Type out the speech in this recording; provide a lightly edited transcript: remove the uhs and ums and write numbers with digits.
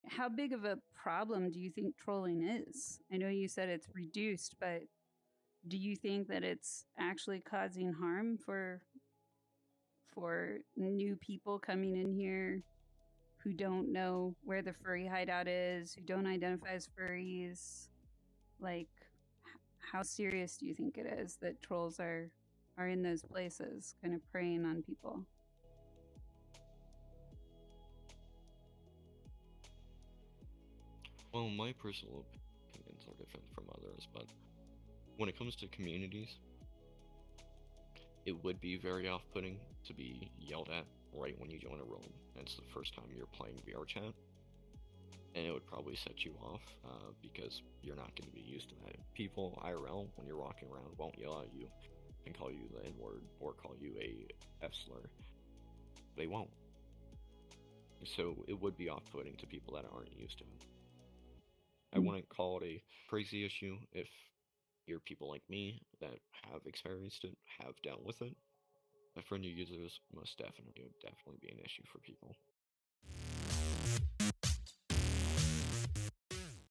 How big of a problem do you think trolling is? I know you said it's reduced, but do you think that it's actually causing harm for new people coming in here who don't know where the furry hideout is, who don't identify as furries? Like, how serious do you think it is that trolls are in those places, kind of preying on people? Well, my personal opinions are different from others, but when it comes to communities, it would be very off-putting to be yelled at right when you join a room and it's the first time you're playing VRChat, and it would probably set you off because you're not going to be used to that. People IRL, when you're walking around, won't yell at you and call you the N-word or call you a F-slur. They won't. So it would be off-putting to people that aren't used to it. I wouldn't call it a crazy issue if you're people like me that have experienced it, have dealt with it. For new users, most definitely, it would definitely be an issue for people.